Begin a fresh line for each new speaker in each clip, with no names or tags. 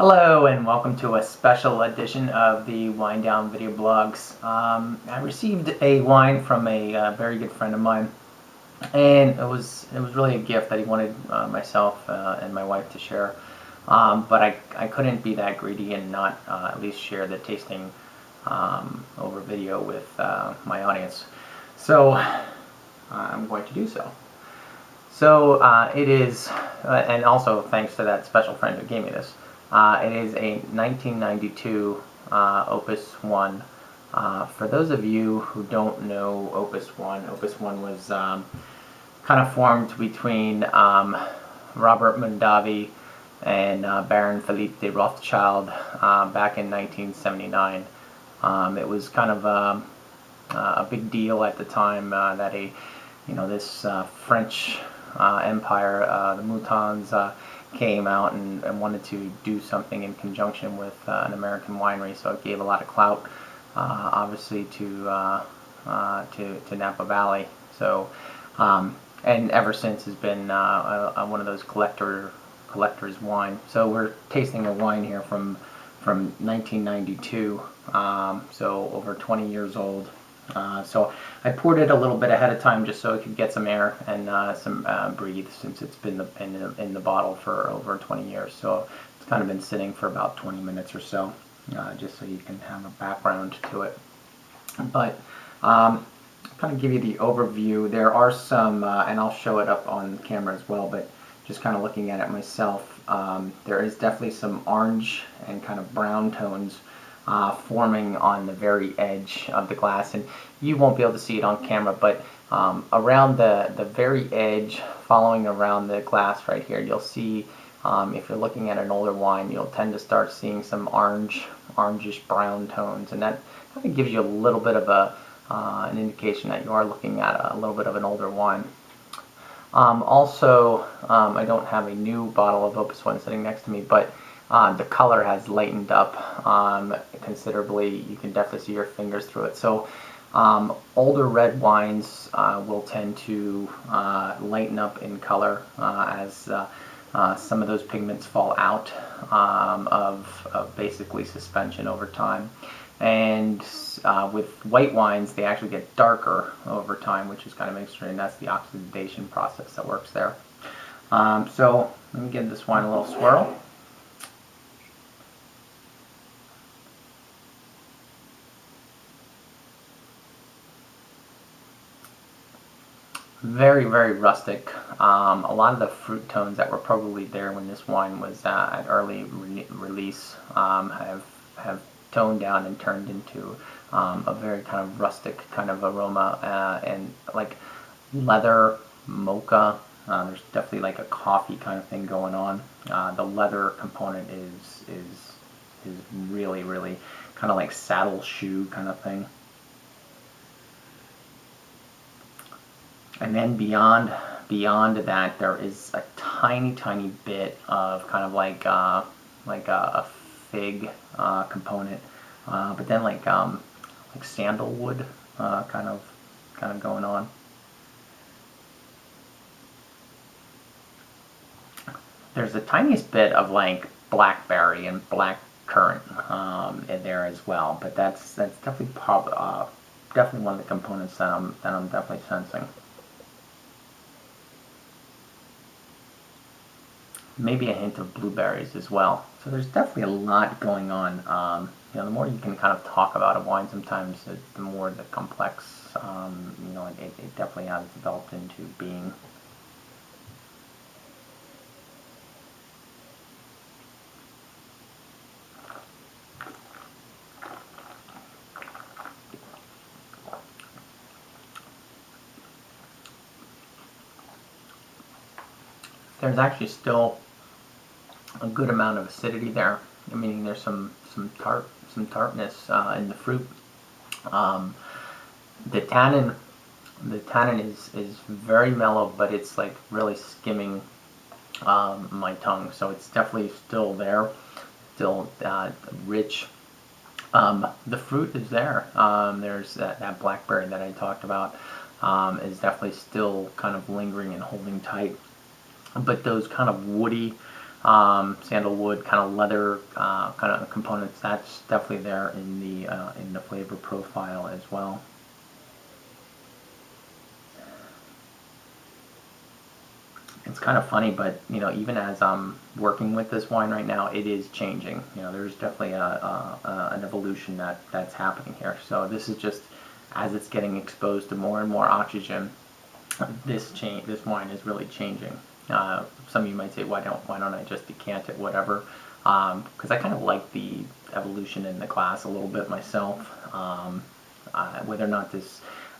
Hello and welcome to a special edition of the Wine Down Video Blogs. I received a wine from a very good friend of mine, and it was really a gift that he wanted myself and my wife to share. But I couldn't be that greedy and not at least share the tasting over video with my audience. So I'm going to do so. So it is, and also thanks to that special friend who gave me this. It is a 1992 Opus One. For those of you who don't know Opus One was kind of formed between Robert Mondavi and Baron Philippe de Rothschild back in 1979. It was kind of a big deal at the time that this French empire, the Moutons, came out and wanted to do something in conjunction with an American winery, so it gave a lot of clout, obviously, to Napa Valley. So, and ever since has been one of those collector's wine. So we're tasting a wine here from 1992, so over 20 years old. So I poured it a little bit ahead of time just so it could get some air and some breathe, since it's been in the bottle for over 20 years. So it's kind of been sitting for about 20 minutes or so, just so you can have a background to it. But kind of give you the overview. There are some, and I'll show it up on camera as well, but just kind of looking at it myself, there is definitely some orange and kind of brown tones forming on the very edge of the glass, and you won't be able to see it on camera, but around the very edge, following around the glass right here, you'll see, if you're looking at an older wine, you'll tend to start seeing some orangish brown tones, and that kind of gives you a little bit of an indication that you are looking at a little bit of an older wine. Also, I don't have a new bottle of Opus One sitting next to me, but the color has lightened up considerably. You can definitely see your fingers through it. So older red wines will tend to lighten up in color as some of those pigments fall out of basically suspension over time. And with white wines, they actually get darker over time, which is kind of interesting, and that's the oxidation process that works there. So let me give this wine a little swirl. Very, very rustic. A lot of the fruit tones that were probably there when this wine was at early release have toned down and turned into a very kind of rustic kind of aroma, and like leather, mocha. There's definitely like a coffee kind of thing going on. The leather component is really, really kind of like saddle shoe kind of thing. And then beyond that, there is a tiny bit of kind of like a fig component, but then like sandalwood kind of going on. There's the tiniest bit of like blackberry and black currant in there as well, but that's definitely definitely one of the components that I'm definitely sensing. Maybe a hint of blueberries as well. So there's definitely a lot going on. The more you can kind of talk about a wine, sometimes the more the complex, it definitely has developed into being. There's actually still a good amount of acidity there, meaning there's some tartness in the fruit. The tannin is very mellow, but it's like really skimming my tongue, so it's definitely still there, still rich. The fruit is there. There's that blackberry that I talked about, is definitely still kind of lingering and holding tight. But those kind of woody sandalwood, kind of leather kind of components. That's definitely there in the flavor profile as well. It's kind of funny, but even as I'm working with this wine right now, it is changing. There's definitely an evolution that's happening here. So this is just as it's getting exposed to more and more oxygen, this wine is really changing. Some of you might say, why don't I just decant it, whatever? Because I kind of like the evolution in the glass a little bit myself. Whether or not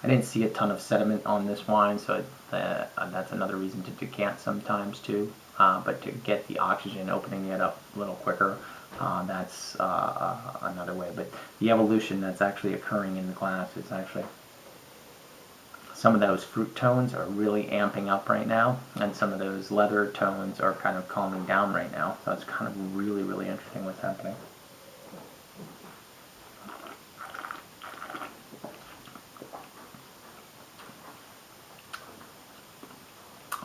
I didn't see a ton of sediment on this wine, so that's another reason to decant sometimes too. But to get the oxygen, opening it up a little quicker, that's another way. But the evolution that's actually occurring in the glass is actually, some of those fruit tones are really amping up right now, and some of those leather tones are kind of calming down right now. So it's kind of really, really interesting what's happening.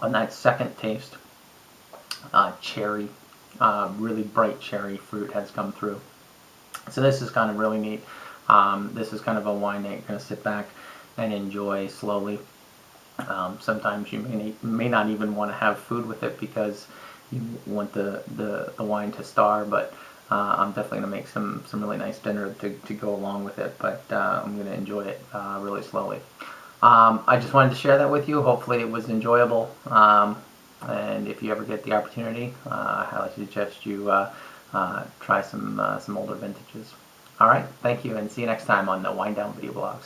On that second taste, cherry, really bright cherry fruit has come through. So this is kind of really neat. This is kind of a wine that you're going to sit back and enjoy slowly. Sometimes you may not even want to have food with it because you want the wine to star, but I'm definitely going to make some really nice dinner to go along with it, but I'm going to enjoy it really slowly. I just wanted to share that with you. Hopefully it was enjoyable, and if you ever get the opportunity, I highly suggest you try some older vintages. Alright, thank you, and see you next time on the Wine Down Video Blogs.